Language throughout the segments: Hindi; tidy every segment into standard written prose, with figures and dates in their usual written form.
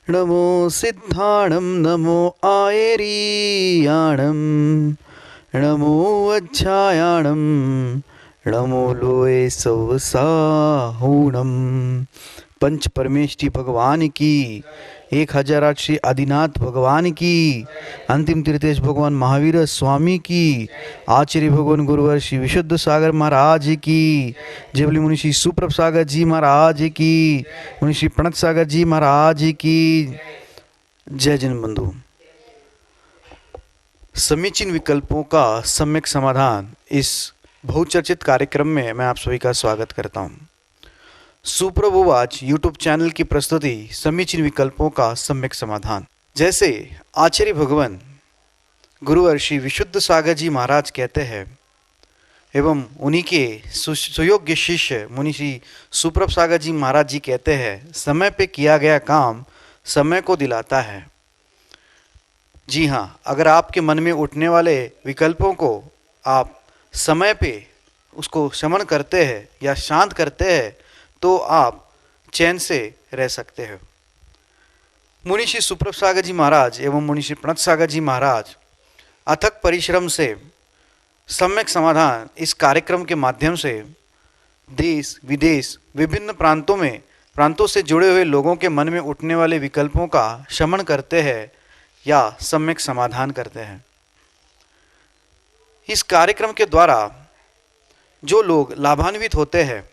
नमो सिद्धाणं नमो आयेरियाणं नमो वज्रायाणं नमो लोए सवसाहुणम। पंच परमेष्टि भगवान की, 1008 श्री आदिनाथ भगवान की, अंतिम तीर्थेश भगवान महावीर स्वामी की, आचार्य भगवान गुरुवर श्री विशुद्ध सागर महाराज की, जेवली मुनि श्री सुप्रभ सागर जी महाराज की, मुनि श्री प्रणत सागर जी महाराज की जय। जन बंधु, समीचीन विकल्पों का सम्यक समाधान इस बहुचर्चित कार्यक्रम में मैं आप सभी का स्वागत करता हूं। सुप्रभुवाच यूट्यूब चैनल की प्रस्तुति समीचीन विकल्पों का सम्यक समाधान। जैसे आचार्य भगवान गुरुवर श्री विशुद्ध सागर जी महाराज कहते हैं एवं उन्हीं के सुयोग्य शिष्य मुनि श्री सुप्रभ सागर जी महाराज जी कहते हैं, समय पे किया गया काम समय को दिलाता है। जी हाँ, अगर आपके मन में उठने वाले विकल्पों को आप समय पे उसको शमन करते हैं या शांत करते हैं तो आप चैन से रह सकते हैं। मुनि श्री सुप्रभ सागर जी महाराज एवं मुनि श्री प्रणत सागर जी महाराज अथक परिश्रम से सम्यक समाधान इस कार्यक्रम के माध्यम से देश विदेश विभिन्न प्रांतों से जुड़े हुए लोगों के मन में उठने वाले विकल्पों का शमन करते हैं या सम्यक समाधान करते हैं। इस कार्यक्रम के द्वारा जो लोग लाभान्वित होते हैं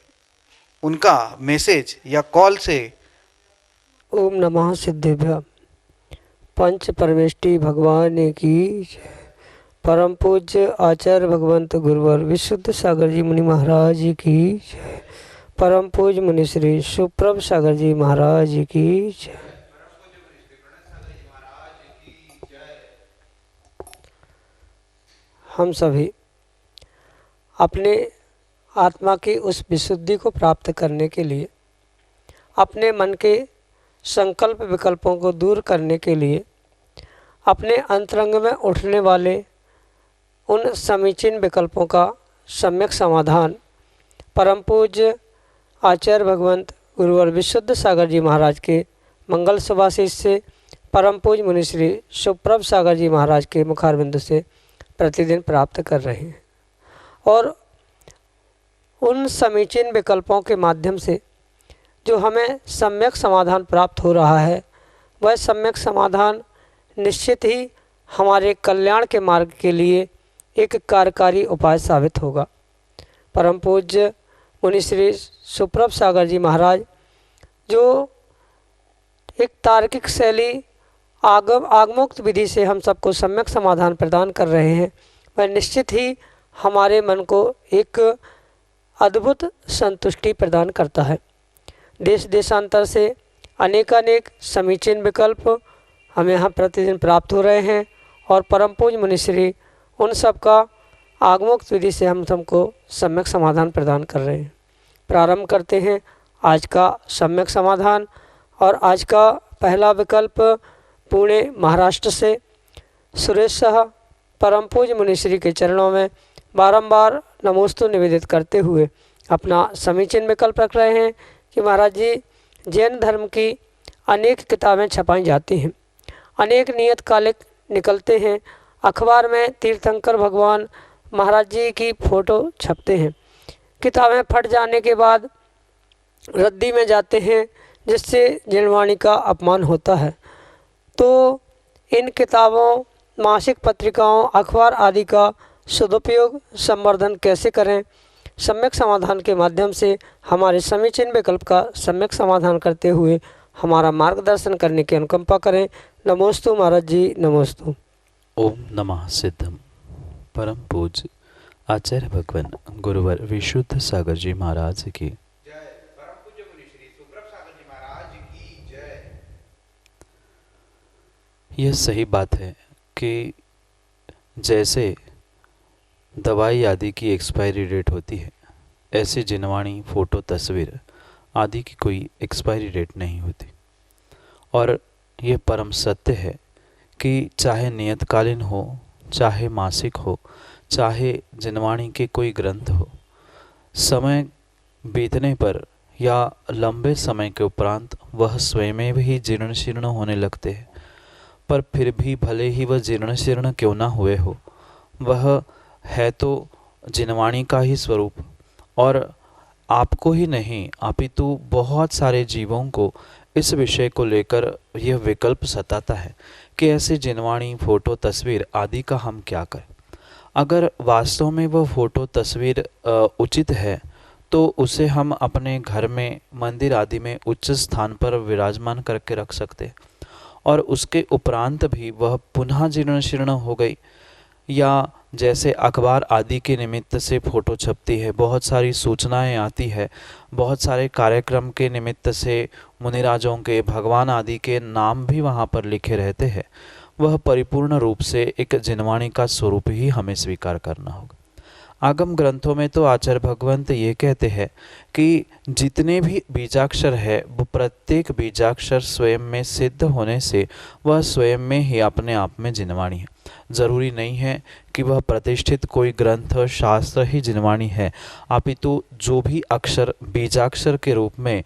उनका मैसेज या कॉल से ओम नमः सिद्धेभ्य पंच परमेष्टि भगवान की जय। परम पूज्य आचार्य भगवंत गुरुवर विशुद्ध सागर जी मुनि महाराज की जय। परम पूज्य मुनि श्री सुप्रभ सागर जी महाराज की जय। हम सभी अपने आत्मा की उस विशुद्धि को प्राप्त करने के लिए, अपने मन के संकल्प विकल्पों को दूर करने के लिए, अपने अंतरंग में उठने वाले उन समीचीन विकल्पों का सम्यक समाधान परम पूज्य आचार्य भगवंत गुरुवर विशुद्ध सागर जी महाराज के मंगल सुभाषिष से परम पूज्य मुनि श्री सुप्रभ सागर जी महाराज के मुखारबिंद से प्रतिदिन प्राप्त कर रहे हैं। और उन समीचीन विकल्पों के माध्यम से जो हमें सम्यक समाधान प्राप्त हो रहा है, वह सम्यक समाधान निश्चित ही हमारे कल्याण के मार्ग के लिए एक कार्यकारी उपाय साबित होगा। परम पूज्य मुनि श्री सुप्रभ सागर जी महाराज जो एक तार्किक शैली आगमोक्त विधि से हम सबको सम्यक समाधान प्रदान कर रहे हैं, वह निश्चित ही हमारे मन को एक अद्भुत संतुष्टि प्रदान करता है। देश देशांतर से अनेकानेक समीचीन विकल्प हमें यहाँ प्रतिदिन प्राप्त हो रहे हैं और परम पूज्य मुनि श्री उन सब का आगमोक्त विधि से हम सबको सम्यक समाधान प्रदान कर रहे हैं। प्रारंभ करते हैं आज का सम्यक समाधान। और आज का पहला विकल्प पुणे महाराष्ट्र से सुरेश शाह परम पूज्य मुनि श्री के चरणों में बारंबार नमोस्तु निवेदित करते हुए अपना समीचीन विकल्प रख रहे हैं कि महाराज जी, जैन धर्म की अनेक किताबें छपाई जाती हैं, अनेक नियतकालिक निकलते हैं, अखबार में तीर्थंकर भगवान महाराज जी की फ़ोटो छपते हैं, किताबें फट जाने के बाद रद्दी में जाते हैं जिससे जैनवाणी का अपमान होता है। तो इन किताबों, मासिक पत्रिकाओं, अखबार आदि का सदुपयोग संवर्धन कैसे करें, सम्यक समाधान के माध्यम से हमारे समीचीन विकल्प का सम्यक समाधान करते हुए हमारा मार्गदर्शन करने की अनुकंपा करें। नमोस्तु महाराज जी, नमोस्तु। ओम नमः सिद्धम परम पूज्य आचार्य भगवान गुरुवर विशुद्ध सागर जी महाराज की जय। परम पूज्य मुनि श्री सुप्रभ सागर जी महाराज की जय। यह सही बात है कि जैसे दवाई आदि की एक्सपायरी डेट होती है, ऐसे जिनवाणी, फ़ोटो, तस्वीर आदि की कोई एक्सपायरी डेट नहीं होती। और ये परम सत्य है कि चाहे नियतकालीन हो, चाहे मासिक हो, चाहे जिनवाणी के कोई ग्रंथ हो, समय बीतने पर या लंबे समय के उपरांत वह स्वयं भी जीर्ण शीर्ण होने लगते हैं। पर फिर भी भले ही वह जीर्ण शीर्ण क्यों ना हुए हो, वह है तो जिनवाणी का ही स्वरूप, और आपको ही नहीं अपितु बहुत सारे जीवों को इस विषय को लेकर यह विकल्प सताता है कि ऐसे जिनवाणी, फोटो, तस्वीर आदि का हम क्या करें। अगर वास्तव में वह फोटो तस्वीर उचित है तो उसे हम अपने घर में, मंदिर आदि में उच्च स्थान पर विराजमान करके रख सकते हैं, और उसके उपरांत भी वह पुनः जीर्ण शीर्ण हो गई, या जैसे अखबार आदि के निमित्त से फ़ोटो छपती है, बहुत सारी सूचनाएं आती है, बहुत सारे कार्यक्रम के निमित्त से मुनिराजों के, भगवान आदि के नाम भी वहाँ पर लिखे रहते हैं, वह परिपूर्ण रूप से एक जिनवाणी का स्वरूप ही हमें स्वीकार करना होगा। आगम ग्रंथों में तो आचार्य भगवंत ये कहते हैं कि जितने भी बीजाक्षर है वो प्रत्येक बीजाक्षर स्वयं में सिद्ध होने से वह स्वयं में ही अपने आप में जिनवाणी है। जरूरी नहीं है कि वह प्रतिष्ठित कोई ग्रंथ, शास्त्र ही जिनवाणी है, अपितु जो भी अक्षर बीजाक्षर के रूप में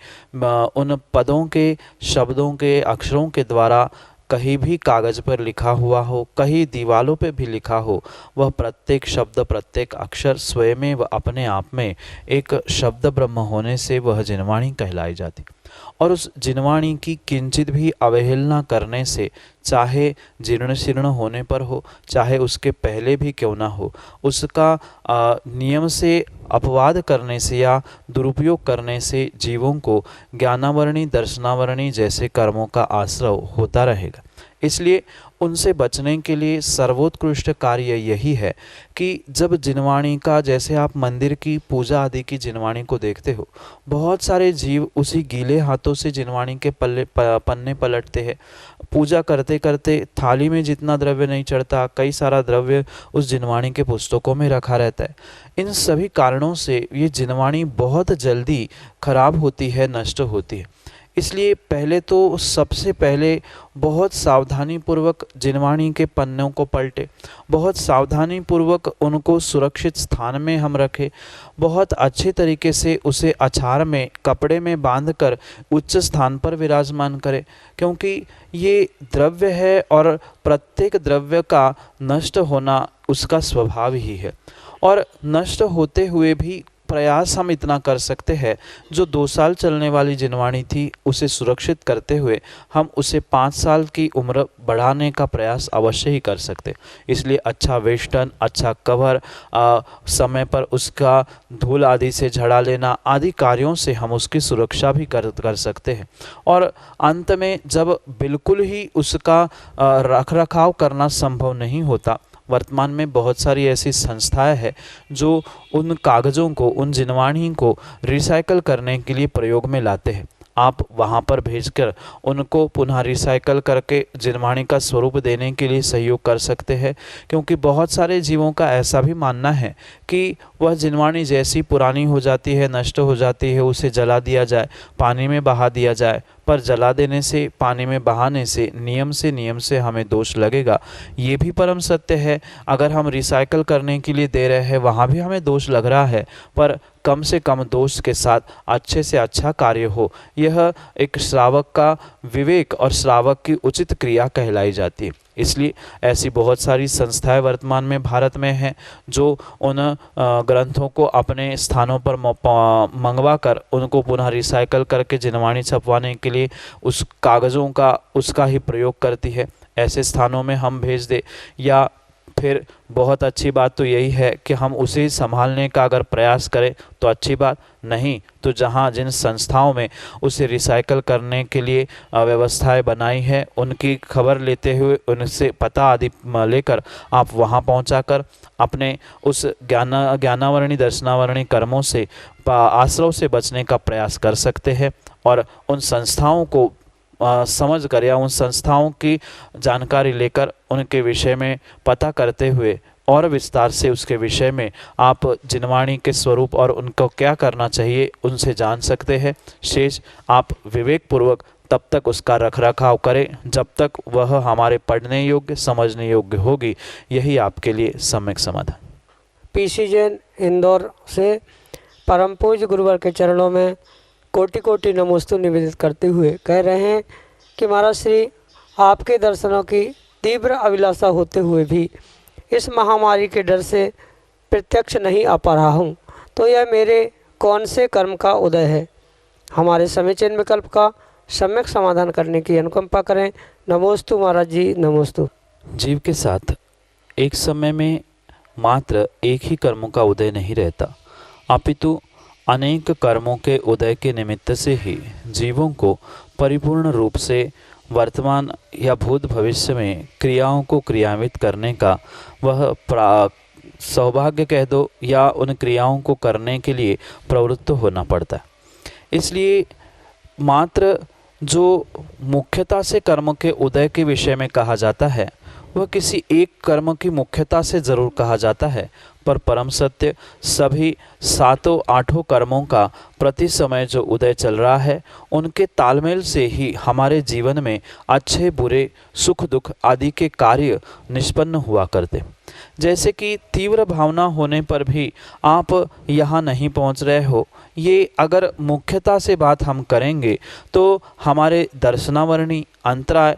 उन पदों के, शब्दों के, अक्षरों के द्वारा कहीं भी कागज पर लिखा हुआ हो, कहीं दीवालों पे भी लिखा हो, वह प्रत्येक शब्द, प्रत्येक अक्षर स्वयं व अपने आप में एक शब्द ब्रह्म होने से वह जिनवाणी कहलाई जाती। और उस जिनवाणी की किंचित भी अवहेलना करने से, चाहे जीर्ण शीर्ण होने पर हो, चाहे उसके पहले भी क्यों ना हो, उसका नियम से अपवाद करने से या दुरुपयोग करने से जीवों को ज्ञानावरणी, दर्शनावरणी जैसे कर्मों का आश्रय होता रहेगा। इसलिए उनसे बचने के लिए सर्वोत्कृष्ट कार्य यही है कि जब जिनवाणी का, जैसे आप मंदिर की पूजा आदि की जिनवाणी को देखते हो, बहुत सारे जीव उसी गीले हाथों से जिनवाणी के पन्ने पलटते हैं। पूजा करते करते थाली में जितना द्रव्य नहीं चढ़ता, कई सारा द्रव्य उस जिनवाणी के पुस्तकों में रखा रहता है। इन सभी कारणों से ये जिनवाणी बहुत जल्दी खराब होती है, नष्ट होती है। इसलिए पहले तो सबसे पहले बहुत सावधानी पूर्वक जिनवाणी के पन्नों को पलटे, बहुत सावधानी पूर्वक उनको सुरक्षित स्थान में हम रखें, बहुत अच्छे तरीके से उसे अछार में, कपड़े में बांधकर उच्च स्थान पर विराजमान करें, क्योंकि ये द्रव्य है और प्रत्येक द्रव्य का नष्ट होना उसका स्वभाव ही है। और नष्ट होते हुए भी प्रयास हम इतना कर सकते हैं, जो 2 साल चलने वाली जिनवाणी थी उसे सुरक्षित करते हुए हम उसे 5 साल की उम्र बढ़ाने का प्रयास अवश्य ही कर सकते। इसलिए अच्छा वेस्टर्न, अच्छा कवर, समय पर उसका धूल आदि से झड़ा लेना आदि कार्यों से हम उसकी सुरक्षा भी कर सकते हैं। और अंत में जब बिल्कुल ही उसका रख रखाव करना संभव नहीं होता, वर्तमान में बहुत सारी ऐसी संस्थाएं हैं जो उन कागज़ों को, उन जिनवाणी को रिसाइकल करने के लिए प्रयोग में लाते हैं। आप वहां पर भेजकर उनको पुनः रिसाइकल करके जिनवाणी का स्वरूप देने के लिए सहयोग कर सकते हैं, क्योंकि बहुत सारे जीवों का ऐसा भी मानना है कि वह जिनवाणी जैसी पुरानी हो जाती है, नष्ट हो जाती है, उसे जला दिया जाए, पानी में बहा दिया जाए। पर जला देने से, पानी में बहाने से नियम से हमें दोष लगेगा, ये भी परम सत्य है। अगर हम रिसाइकल करने के लिए दे रहे हैं, वहाँ भी हमें दोष लग रहा है, पर कम से कम दोष के साथ अच्छे से अच्छा कार्य हो, यह एक श्रावक का विवेक और श्रावक की उचित क्रिया कहलाई जाती है। इसलिए ऐसी बहुत सारी संस्थाएं वर्तमान में भारत में हैं जो उन ग्रंथों को अपने स्थानों पर मंगवा कर उनको पुनः रिसाइकल करके जिनवाणी छपवाने के लिए उस कागज़ों का, उसका ही प्रयोग करती है। ऐसे स्थानों में हम भेज दें, या फिर बहुत अच्छी बात तो यही है कि हम उसे संभालने का अगर प्रयास करें तो अच्छी बात, नहीं तो जहां जिन संस्थाओं में उसे रिसाइकल करने के लिए व्यवस्थाएं बनाई है, उनकी खबर लेते हुए, उनसे पता आदि लेकर आप वहां पहुंचाकर अपने उस ज्ञानावरणी, दर्शनावरणी कर्मों से, आश्रव से बचने का प्रयास कर सकते हैं। और उन संस्थाओं को समझ कर या उन संस्थाओं की जानकारी लेकर उनके विषय में पता करते हुए और विस्तार से उसके विषय में आप जिनवाणी के स्वरूप और उनको क्या करना चाहिए उनसे जान सकते हैं। शेष आप विवेक पूर्वक तब तक उसका रखरखाव करें जब तक वह हमारे पढ़ने योग्य, समझने योग्य होगी। यही आपके लिए सम्यक समाधान। पीसी जैन इंदौर से परम पूज्य गुरुवर के चरणों में कोटि कोटि नमोस्तु निवेदित करते हुए कह रहे हैं कि महाराज श्री, आपके दर्शनों की तीव्र अभिलाषा होते हुए भी इस महामारी के डर से प्रत्यक्ष नहीं आ पा रहा हूँ, तो यह मेरे कौन से कर्म का उदय है? हमारे समीचीन विकल्प का सम्यक समाधान करने की अनुकंपा करें। नमोस्तु महाराज जी, नमोस्तु। जीव के साथ एक समय में मात्र एक ही कर्मों का उदय नहीं रहता, अपितु अनेक कर्मों के उदय के निमित्त से ही जीवों को परिपूर्ण रूप से वर्तमान या भूत भविष्य में क्रियाओं को क्रियान्वित करने का वह सौभाग्य कह दो, या उन क्रियाओं को करने के लिए प्रवृत्त होना पड़ता है। इसलिए मात्र जो मुख्यता से कर्म के उदय के विषय में कहा जाता है वह किसी एक कर्म की मुख्यता से जरूर कहा जाता है, पर परम सत्य सभी सातों आठों कर्मों का प्रति समय जो उदय चल रहा है उनके तालमेल से ही हमारे जीवन में अच्छे बुरे सुख दुख आदि के कार्य निष्पन्न हुआ करते। जैसे कि तीव्र भावना होने पर भी आप यहाँ नहीं पहुँच रहे हो, ये अगर मुख्यता से बात हम करेंगे तो हमारे दर्शनावरणी, अंतराय,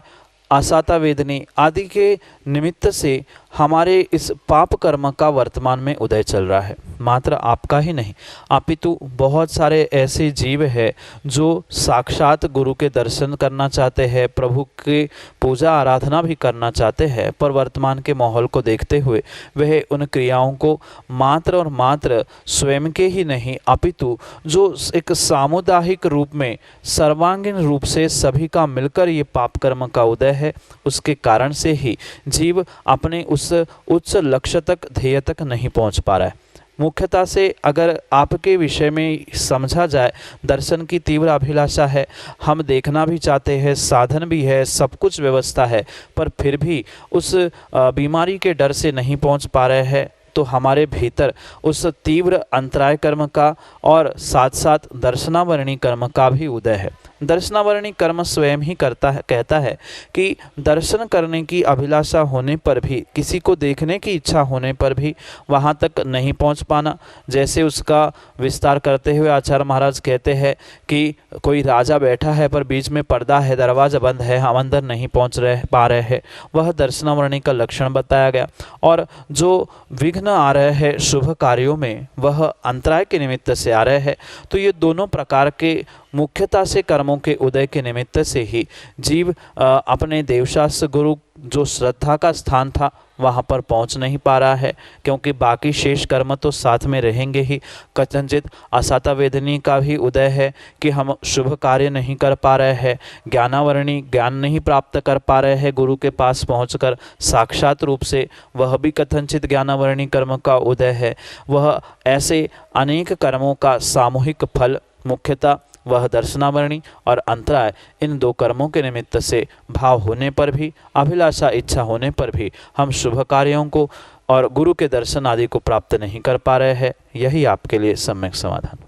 असाता वेदनी आदि के निमित्त से हमारे इस पाप कर्म का वर्तमान में उदय चल रहा है। मात्र आपका ही नहीं, अपितु बहुत सारे ऐसे जीव हैं जो साक्षात गुरु के दर्शन करना चाहते हैं, प्रभु के पूजा आराधना भी करना चाहते हैं, पर वर्तमान के माहौल को देखते हुए वह उन क्रियाओं को मात्र और मात्र स्वयं के ही नहीं, अपितु जो एक सामुदायिक रूप में सर्वांगीण रूप से सभी का मिलकर ये पाप कर्म का उदय है, उसके कारण से ही जीव अपने उस उच्च लक्ष्य तक, ध्येय तक नहीं पहुंच पा रहा है। मुख्यता से अगर आपके विषय में समझा जाए, दर्शन की तीव्र अभिलाषा है, हम देखना भी चाहते हैं, साधन भी है, सब कुछ व्यवस्था है, पर फिर भी उस बीमारी के डर से नहीं पहुंच पा रहे हैं, तो हमारे भीतर उस तीव्र अंतराय कर्म का और साथ साथ दर्शनावरणी कर्म का भी उदय है। दर्शनावरणी कर्म स्वयं ही कहता है कि दर्शन करने की अभिलाषा होने पर भी, किसी को देखने की इच्छा होने पर भी वहाँ तक नहीं पहुँच पाना। जैसे उसका विस्तार करते हुए आचार्य महाराज कहते हैं कि कोई राजा बैठा है पर बीच में पर्दा है, दरवाज़ा बंद है, हम अंदर नहीं पहुँच पा रहे हैं, वह दर्शनावरणी का लक्षण बताया गया। और जो विघ्न आ रहे हैं शुभ कार्यों में, वह अंतराय के निमित्त से आ रहे हैं। तो ये दोनों प्रकार के मुख्यता से कर्मों के उदय के निमित्त से ही जीव अपने देवशास्त्र गुरु जो श्रद्धा का स्थान था वहाँ पर पहुँच नहीं पा रहा है, क्योंकि बाकी शेष कर्म तो साथ में रहेंगे ही। कथनचित असाता वेदनी का भी उदय है कि हम शुभ कार्य नहीं कर पा रहे हैं, ज्ञानावरणी ज्ञान नहीं प्राप्त कर पा रहे हैं गुरु के पास पहुंचकर साक्षात रूप से, वह भी कथनचित ज्ञानावरणी कर्म का उदय है। वह ऐसे अनेक कर्मों का सामूहिक फल मुख्यता वह दर्शनावरणी और अंतराय, इन दो कर्मों के निमित्त से भाव होने पर भी, अभिलाषा इच्छा होने पर भी हम शुभ कार्यों को और गुरु के दर्शन आदि को प्राप्त नहीं कर पा रहे हैं। यही आपके लिए सम्यक समाधान।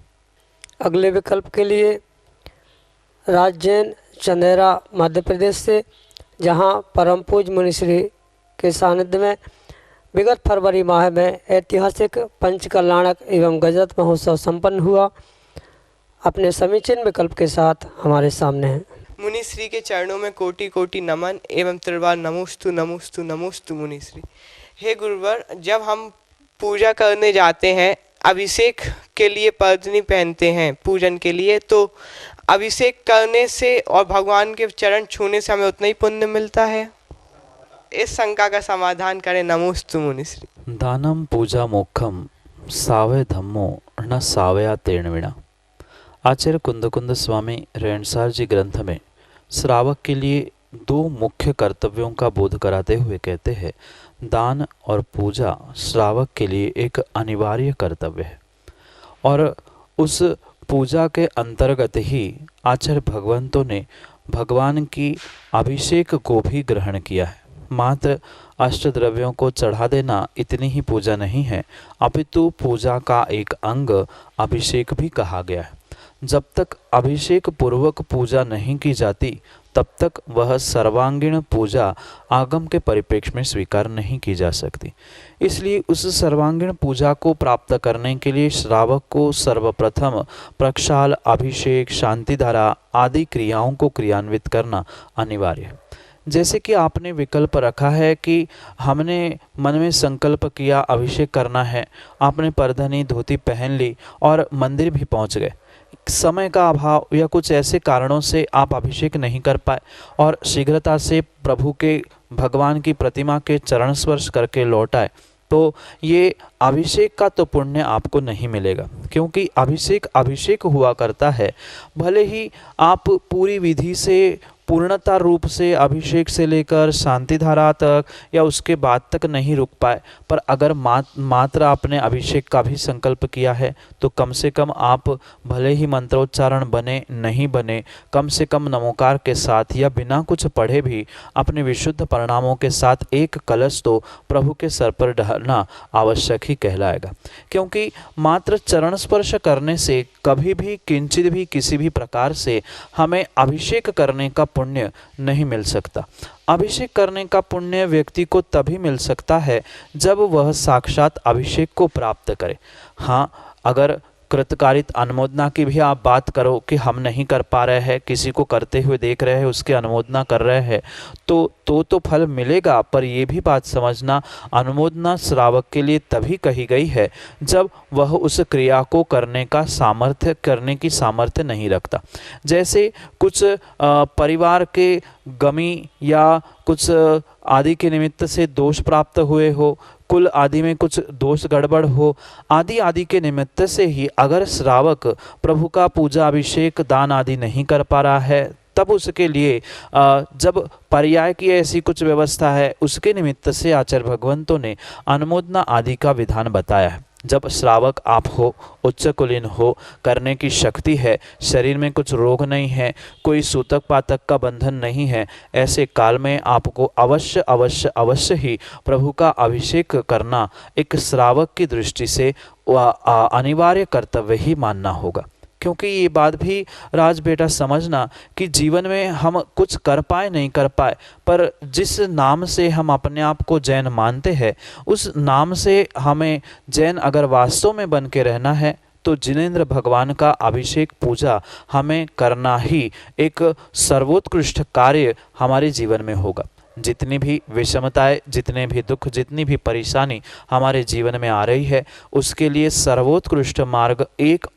अगले विकल्प के लिए राजजैन चंदेरा मध्य प्रदेश से, जहां परम पूज्य मुनिश्री के सानिध्य में विगत फरवरी माह में ऐतिहासिक पंचकल्याणक एवं गजरत महोत्सव संपन्न हुआ, अपने समीचीन विकल्प के साथ हमारे सामने हैं। मुनिश्री के चरणों में कोटि कोटि नमन एवं त्रिवार नमोस्तु नमोस्तु नमोस्तु मुनिश्री। हे गुरुवर, जब हम पूजा करने जाते हैं, अभिषेक के लिए पर्दनी पहनते हैं पूजन के लिए, तो अभिषेक करने से और भगवान के चरण छूने से हमें उतना ही पुण्य मिलता है? इस शंका का समाधान करें। नमोस्तु मुनिश्री। दानम पूजा मोक्षम सावय धम्मो न सावया तेणविणा। आचार्य कुंद स्वामी रेणसार जी ग्रंथ में श्रावक के लिए दो मुख्य कर्तव्यों का बोध कराते हुए कहते हैं, दान और पूजा श्रावक के लिए एक अनिवार्य कर्तव्य है, और उस पूजा के अंतर्गत ही आचार्य भगवंतों ने भगवान की अभिषेक को भी ग्रहण किया है। मात्र अष्टद्रव्यों को चढ़ा देना इतनी ही पूजा नहीं है, अपितु पूजा का एक अंग अभिषेक भी कहा गया है। जब तक अभिषेक पूर्वक पूजा नहीं की जाती, तब तक वह सर्वांगीण पूजा आगम के परिप्रेक्ष्य में स्वीकार नहीं की जा सकती। इसलिए उस सर्वांगीण पूजा को प्राप्त करने के लिए श्रावक को सर्वप्रथम प्रक्षाल, अभिषेक, शांतिधारा आदि क्रियाओं को क्रियान्वित करना अनिवार्य है। जैसे कि आपने विकल्प रखा है कि हमने मन में संकल्प किया अभिषेक करना है, आपने परधनी धोती पहन ली और मंदिर भी पहुंच गए, समय का अभाव या कुछ ऐसे कारणों से आप अभिषेक नहीं कर पाए और शीघ्रता से प्रभु के भगवान की प्रतिमा के चरण स्पर्श करके लौट आए, तो ये अभिषेक का तो पुण्य आपको नहीं मिलेगा, क्योंकि अभिषेक हुआ करता है। भले ही आप पूरी विधि से पूर्णता रूप से अभिषेक से लेकर शांतिधारा तक या उसके बाद तक नहीं रुक पाए, पर अगर मात्र आपने अभिषेक का भी संकल्प किया है तो कम से कम आप भले ही मंत्रोच्चारण बने नहीं बने, कम से कम नमोकार के साथ या बिना कुछ पढ़े भी अपने विशुद्ध परिणामों के साथ एक कलश तो प्रभु के सर पर डालना आवश्यक ही कहलाएगा। क्योंकि मात्र चरण स्पर्श करने से कभी भी किंचित भी किसी भी प्रकार से हमें अभिषेक करने का पुण्य नहीं मिल सकता। अभिषेक करने का पुण्य व्यक्ति को तभी मिल सकता है जब वह साक्षात अभिषेक को प्राप्त करे। हाँ, अगर कृतकारित अनुमोदना की भी आप बात करो कि हम नहीं कर पा रहे हैं, किसी को करते हुए देख रहे हैं, उसके अनुमोदना कर रहे हैं, तो फल मिलेगा। पर ये भी बात समझना, अनुमोदना श्रावक के लिए तभी कही गई है जब वह उस क्रिया को करने की सामर्थ्य नहीं रखता। जैसे कुछ परिवार के गमी या कुछ आदि के निमित्त से दोष प्राप्त हुए हो, कुल आदि में कुछ दोष गड़बड़ हो, आदि के निमित्त से ही अगर श्रावक प्रभु का पूजा अभिषेक दान आदि नहीं कर पा रहा है, तब उसके लिए जब पर्याय की ऐसी कुछ व्यवस्था है, उसके निमित्त से आचार्य भगवंतों ने अनुमोदना आदि का विधान बताया है। जब श्रावक आप हो, उच्च कुलीन हो, करने की शक्ति है, शरीर में कुछ रोग नहीं है, कोई सूतक पातक का बंधन नहीं है, ऐसे काल में आपको अवश्य ही प्रभु का अभिषेक करना एक श्रावक की दृष्टि से अनिवार्य कर्तव्य ही मानना होगा। क्योंकि ये बात भी राज बेटा समझना कि जीवन में हम कुछ कर पाए नहीं कर पाए, पर जिस नाम से हम अपने आप को जैन मानते हैं, उस नाम से हमें जैन अगर वास्तव में बन के रहना है तो जिनेंद्र भगवान का अभिषेक पूजा हमें करना ही एक सर्वोत्कृष्ट कार्य हमारे जीवन में होगा। जितनी भी विषमताएं, जितने भी दुख, जितनी भी परेशानी हमारे जीवन में आ रही है, उसके लिए सर्वोत्कृष्ट मार्ग एक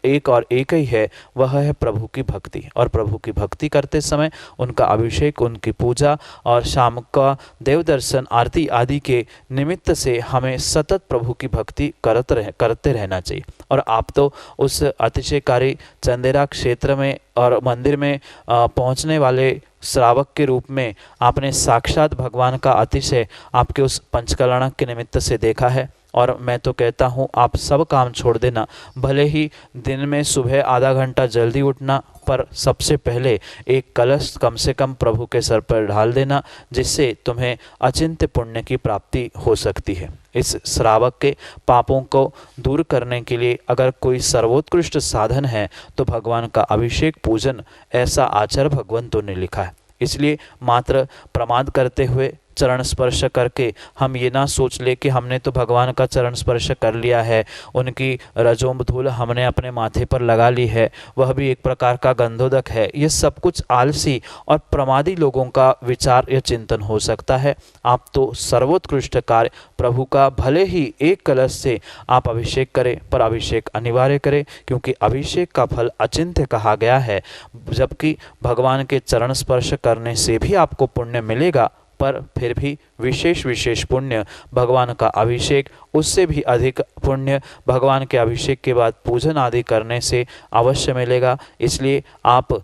ही है, वह है प्रभु की भक्ति। और प्रभु की भक्ति करते समय उनका अभिषेक, उनकी पूजा और शाम का देव दर्शन, आरती आदि के निमित्त से हमें सतत प्रभु की भक्ति करते रहना चाहिए। और आप तो उस अतिशयकारी चंदेरा क्षेत्र में और मंदिर में पहुंचने वाले श्रावक के रूप में आपने साक्षात भगवान का अतिशय आपके उस पंचकलणक के निमित्त से देखा है। और मैं तो कहता हूँ आप सब काम छोड़ देना, भले ही दिन में सुबह आधा घंटा जल्दी उठना, पर सबसे पहले एक कलश कम से कम प्रभु के सर पर ढाल देना, जिससे तुम्हें अचिंत्य पुण्य की प्राप्ति हो सकती है। इस श्रावक के पापों को दूर करने के लिए अगर कोई सर्वोत्कृष्ट साधन है तो भगवान का अभिषेक पूजन, ऐसा आचार्य भगवंतों ने लिखा है। इसलिए मात्र प्रमाद करते हुए चरण स्पर्श करके हम ये ना सोच ले कि हमने तो भगवान का चरण स्पर्श कर लिया है, उनकी रजोम धूल हमने अपने माथे पर लगा ली है, वह भी एक प्रकार का गंधोदक है। ये सब कुछ आलसी और प्रमादी लोगों का विचार या चिंतन हो सकता है। आप तो सर्वोत्कृष्ट कार्य प्रभु का भले ही एक कलश से आप अभिषेक करें, पर अभिषेक अनिवार्य करें, क्योंकि अभिषेक का फल अचिंत्य कहा गया है। जबकि भगवान के चरण स्पर्श करने से भी आपको पुण्य मिलेगा, पर फिर भी विशेष पुण्य भगवान का अभिषेक, उससे भी अधिक पुण्य भगवान के अभिषेक के बाद पूजन आदि करने से अवश्य मिलेगा। इसलिए आप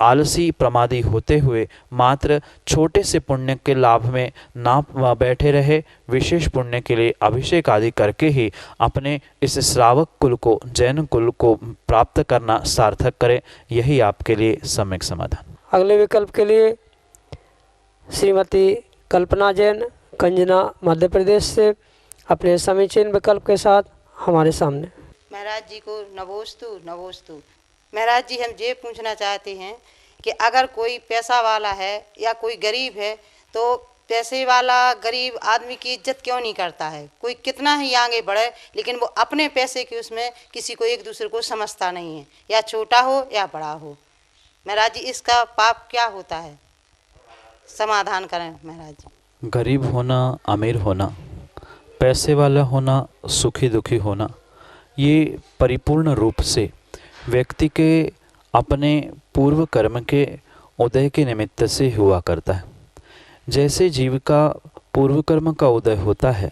आलसी प्रमादी होते हुए मात्र छोटे से पुण्य के लाभ में ना बैठे रहे, विशेष पुण्य के लिए अभिषेक आदि करके ही अपने इस श्रावक कुल को, जैन कुल को प्राप्त करना सार्थक करें। यही आपके लिए सम्यक समाधान। अगले विकल्प के लिए श्रीमती कल्पना जैन, कंजना, मध्य प्रदेश से अपने समीचीन विकल्प के साथ हमारे सामने। महाराज जी को नमोस्तु नमोस्तु। महाराज जी, हम ये पूछना चाहते हैं कि अगर कोई पैसा वाला है या कोई गरीब है तो पैसे वाला गरीब आदमी की इज्जत क्यों नहीं करता है। कोई कितना ही आगे बढ़े लेकिन वो अपने पैसे के उसमें किसी को एक दूसरे को समझता नहीं है, या छोटा हो या बड़ा हो। महाराज जी इसका पाप क्या होता है, समाधान करें महाराज जी। गरीब होना, अमीर होना, पैसे वाला होना, सुखी दुखी होना, ये परिपूर्ण रूप से व्यक्ति के अपने पूर्व कर्म के उदय के निमित्त से हुआ करता है। जैसे जीव का पूर्व कर्म का उदय होता है,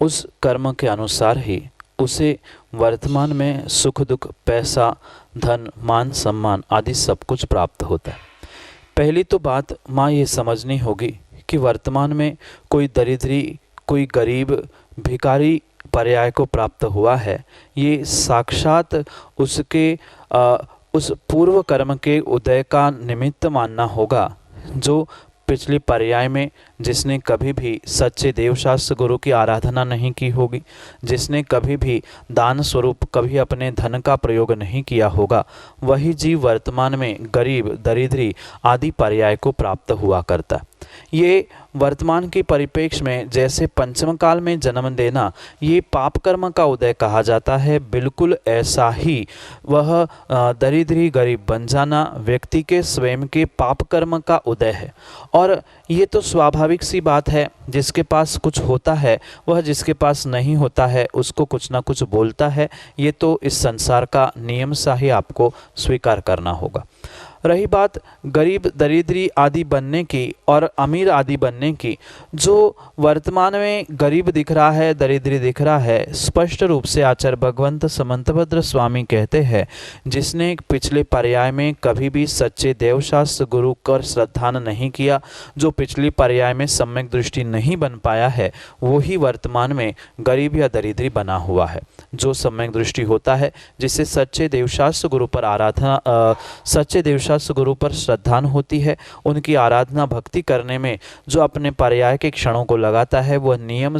उस कर्म के अनुसार ही उसे वर्तमान में सुख दुख, पैसा, धन, मान, सम्मान आदि सब कुछ प्राप्त होता है। पहली तो बात माँ ये समझनी होगी कि वर्तमान में कोई दरिद्री, कोई गरीब, भिखारी पर्याय को प्राप्त हुआ है, ये साक्षात उसके उस पूर्व कर्म के उदय का निमित्त मानना होगा। जो पिछले पर्याय में जिसने कभी भी सच्चे देवशास्त्र गुरु की आराधना नहीं की होगी, जिसने कभी भी दान स्वरूप कभी अपने धन का प्रयोग नहीं किया होगा, वही जीव वर्तमान में गरीब, दरिद्री आदि पर्याय को प्राप्त हुआ करता। ये वर्तमान के परिप्रेक्ष्य में जैसे पंचम काल में जन्म देना ये पाप कर्म का उदय कहा जाता है, बिल्कुल ऐसा ही वह दरिद्री गरीब बन जाना व्यक्ति के स्वयं के पाप कर्म का उदय है। और ये तो स्वाभाविक सी बात है, जिसके पास कुछ होता है वह जिसके पास नहीं होता है उसको कुछ ना कुछ बोलता है। ये तो इस संसार का नियम सा ही आपको स्वीकार करना होगा। रही बात गरीब, दरिद्री आदि बनने की और अमीर आदि बनने की, जो वर्तमान में गरीब दिख रहा है, दरिद्री दिख रहा है, स्पष्ट रूप से आचार्य भगवंत समंतभद्र स्वामी कहते हैं, जिसने पिछले पर्याय में कभी भी सच्चे देवशास्त्र गुरु कर श्रद्धान नहीं किया, जो पिछली पर्याय में सम्यक दृष्टि नहीं बन पाया है, वो ही वर्तमान में गरीब या दरिद्री बना हुआ है। जो सम्यक दृष्टि होता है, जिससे सच्चे देवशास्त्र गुरु पर आराधना, सच्चे देवशास्त्र गुरु पर श्रद्धान होती है, उनकी आराधना भक्ति करने में जो अपने पर्याय के क्षणों को लगाता है, वह नियम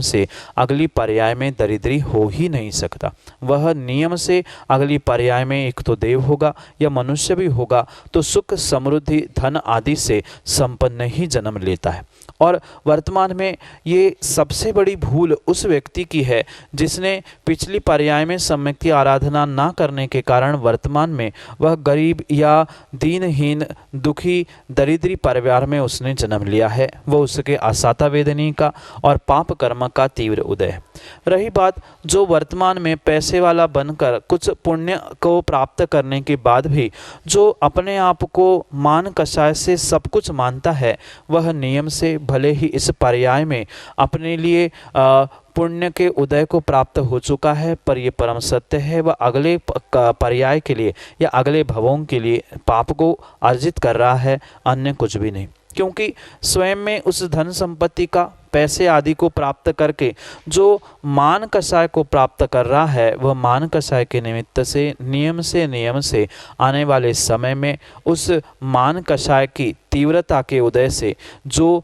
से अगली पर्याय में दरिद्री हो ही नहीं सकता। वह नियम से अगली पर्याय में एक तो देव होगा या मनुष्य भी होगा, तो सुख, समृद्धि, धन आदि से संपन्न ही जन्म लेता है। और वर्तमान में ये सबसे बड़ी भूल उस व्यक्ति की है जिसने पिछली पर्याय में सम्यक की आराधना ना करने के कारण वर्तमान में वह गरीब या दीनहीन, दुखी, दरिद्री परिवार में उसने जन्म लिया है। वह उसके असाता वेदनी का और पाप कर्म का तीव्र उदय है। रही बात जो वर्तमान में पैसे वाला बनकर कुछ पुण्य को प्राप्त करने के बाद भी जो अपने आप को मान कषाय से सब कुछ मानता है, वह नियम से भले ही इस पर्याय में अपने लिए पुण्य के उदय को प्राप्त हो चुका है, पर यह परम सत्य है वह अगले पर्याय के लिए या अगले भवों के लिए पाप को अर्जित कर रहा है, अन्य कुछ भी नहीं। क्योंकि स्वयं में उस धन संपत्ति का, पैसे आदि को प्राप्त करके जो मान कषाय को प्राप्त कर रहा है, वह मान कषाय के निमित्त से नियम से आने वाले समय में उस मान कषाय की तीव्रता के उदय से जो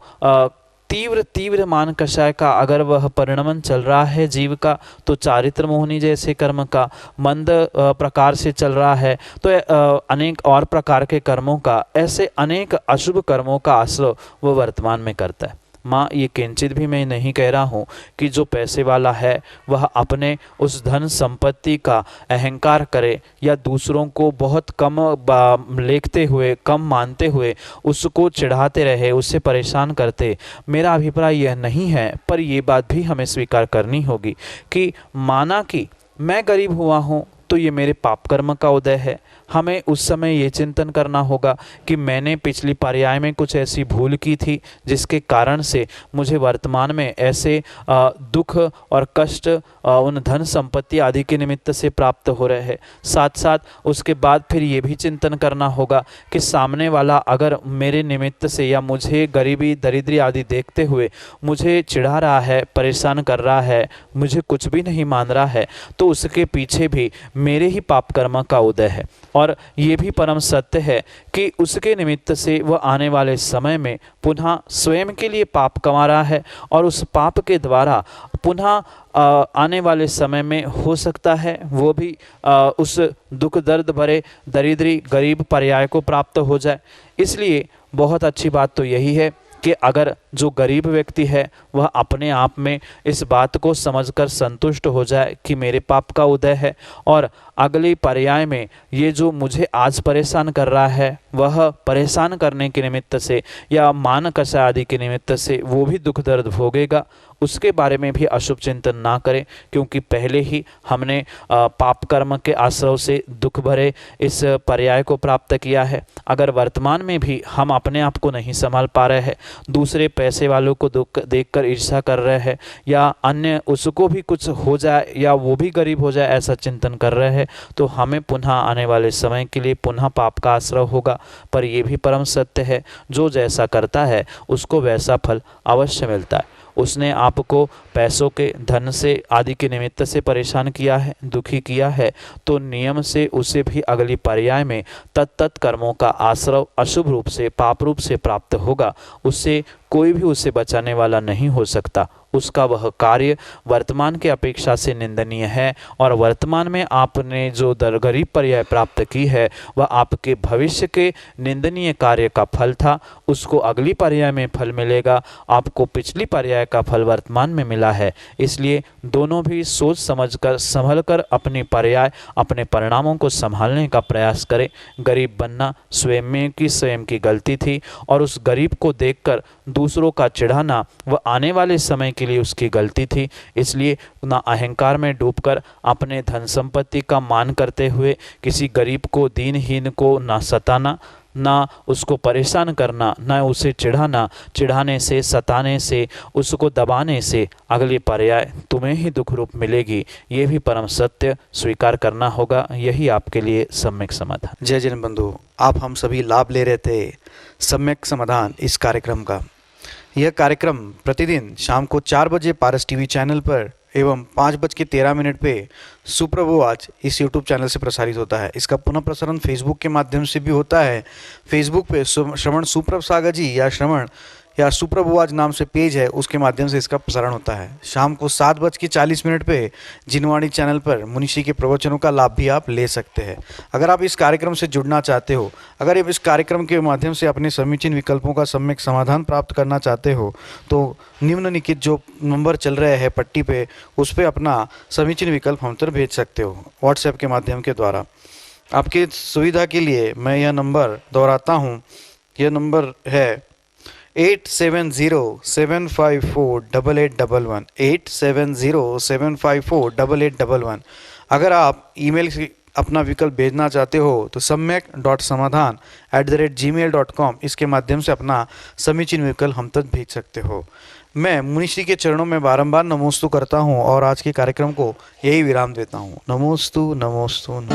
तीव्र मान कषाय का अगर वह परिणमन चल रहा है जीव का, तो चारित्र मोहनी जैसे कर्म का मंद प्रकार से चल रहा है, तो अनेक और प्रकार के कर्मों का, ऐसे अनेक अशुभ कर्मों का आश्रय वह वर्तमान में करता है। माँ, ये किंचित भी मैं नहीं कह रहा हूँ कि जो पैसे वाला है वह अपने उस धन संपत्ति का अहंकार करे या दूसरों को बहुत कम लेखते हुए, कम मानते हुए उसको चिढ़ाते रहे, उससे परेशान करते। मेरा अभिप्राय यह नहीं है, पर यह बात भी हमें स्वीकार करनी होगी कि माना कि मैं गरीब हुआ हूँ तो ये मेरे पाप कर्म का उदय है। हमें उस समय ये चिंतन करना होगा कि मैंने पिछली पर्याय में कुछ ऐसी भूल की थी जिसके कारण से मुझे वर्तमान में ऐसे दुख और कष्ट उन धन संपत्ति आदि के निमित्त से प्राप्त हो रहे हैं। साथ साथ उसके बाद फिर ये भी चिंतन करना होगा कि सामने वाला अगर मेरे निमित्त से या मुझे गरीबी, दरिद्री आदि देखते हुए मुझे चिढ़ा रहा है, परेशान कर रहा है, मुझे कुछ भी नहीं मान रहा है, तो उसके पीछे भी मेरे ही पाप कर्म का उदय है। और और ये भी परम सत्य है कि उसके निमित्त से वह आने वाले समय में पुनः स्वयं के लिए पाप कमा रहा है और उस पाप के द्वारा पुनः आने वाले समय में हो सकता है वो भी उस दुख दर्द भरे दरिद्री गरीब पर्याय को प्राप्त हो जाए। इसलिए बहुत अच्छी बात तो यही है कि अगर जो गरीब व्यक्ति है वह अपने आप में इस बात को समझकर संतुष्ट हो जाए कि मेरे पाप का उदय है और अगले पर्याय में ये जो मुझे आज परेशान कर रहा है वह परेशान करने के निमित्त से या मान कषा आदि के निमित्त से वो भी दुख दर्द भोगेगा, उसके बारे में भी अशुभ चिंतन ना करें, क्योंकि पहले ही हमने पाप कर्म के आश्रय से दुख भरे इस पर्याय को प्राप्त किया है। अगर वर्तमान में भी हम अपने आप को नहीं संभाल पा रहे हैं, दूसरे पैसे वालों को दुख देखकर ईर्ष्या कर रहे हैं या अन्य उसको भी कुछ हो जाए या वो भी गरीब हो जाए ऐसा चिंतन कर रहे हैं, तो हमें पुनः आने वाले समय के लिए पुनः पाप का आश्रय होगा। पर यह भी परम सत्य है, जो जैसा करता है उसको वैसा फल अवश्य मिलता है। उसने आपको पैसों के धन से आदि के निमित्त से परेशान किया है, दुखी किया है, तो नियम से उसे भी अगली पर्याय में तत्त कर्मों का आश्रय अशुभ रूप से पाप रूप से प्राप्त होगा। उससे कोई भी उसे बचाने वाला नहीं हो सकता। उसका वह कार्य वर्तमान के अपेक्षा से निंदनीय है और वर्तमान में आपने जो गरीब पर्याय प्राप्त की है वह आपके भविष्य के निंदनीय कार्य का फल था। उसको अगली पर्याय में फल मिलेगा, आपको पिछली पर्याय का फल वर्तमान में मिला है। इसलिए दोनों भी सोच समझकर संभल कर अपनी पर्याय अपने परिणामों को संभालने का प्रयास करें। गरीब बनना स्वयं की गलती थी और उस गरीब को देखकर दूसरों का चिढ़ाना वह आने वाले समय के लिए उसकी गलती थी। इसलिए ना अहंकार में डूबकर अपने धन संपत्ति का मान करते हुए किसी गरीब को दीनहीन को ना सताना, ना उसको परेशान करना, ना उसे चिढ़ाना। चिढ़ाने से सताने से उसको दबाने से अगली पर्याय तुम्हें ही दुख रूप मिलेगी। ये भी परम सत्य स्वीकार करना होगा। यही आपके लिए सम्यक समाधान। जय जैन बंधु, आप हम सभी लाभ ले रहे थे सम्यक समाधान इस कार्यक्रम का। यह कार्यक्रम प्रतिदिन शाम को 4 बजे पारस टीवी चैनल पर एवं 5:13 पे सुप्रभु आज इस यूट्यूब चैनल से प्रसारित होता है। इसका पुनः प्रसारण फेसबुक के माध्यम से भी होता है। फेसबुक पे श्रवण सुप्रभ सागर जी या श्रवण या सुप्रभु आज नाम से पेज है, उसके माध्यम से इसका प्रसारण होता है। शाम को 7:40 पे जिनवाणी चैनल पर मुनिषी के प्रवचनों का लाभ भी आप ले सकते हैं। अगर आप इस कार्यक्रम से जुड़ना चाहते हो, अगर आप इस कार्यक्रम के माध्यम से अपने समीचीन विकल्पों का सम्यक समाधान प्राप्त करना चाहते हो, तो निम्नलिखित जो नंबर चल रहे हैं पट्टी पे, उस पर अपना समीचीन विकल्प हम तक भेज सकते हो व्हाट्सएप के माध्यम के द्वारा। आपकी सुविधा के लिए मैं यह नंबर दोहराता हूँ। यह नंबर है 8707548811 8707548811। अगर आप ईमेल से अपना विकल्प भेजना चाहते हो तो samyak.samadhan@gmail.com इसके माध्यम से अपना समीचीन विकल्प हम तक भेज सकते हो। मैं मुनिश्री के चरणों में बारंबार नमोस्तु करता हूँ और आज के कार्यक्रम को यही विराम देता हूँ। नमोस्तु नमोस्तु, नमोस्तु।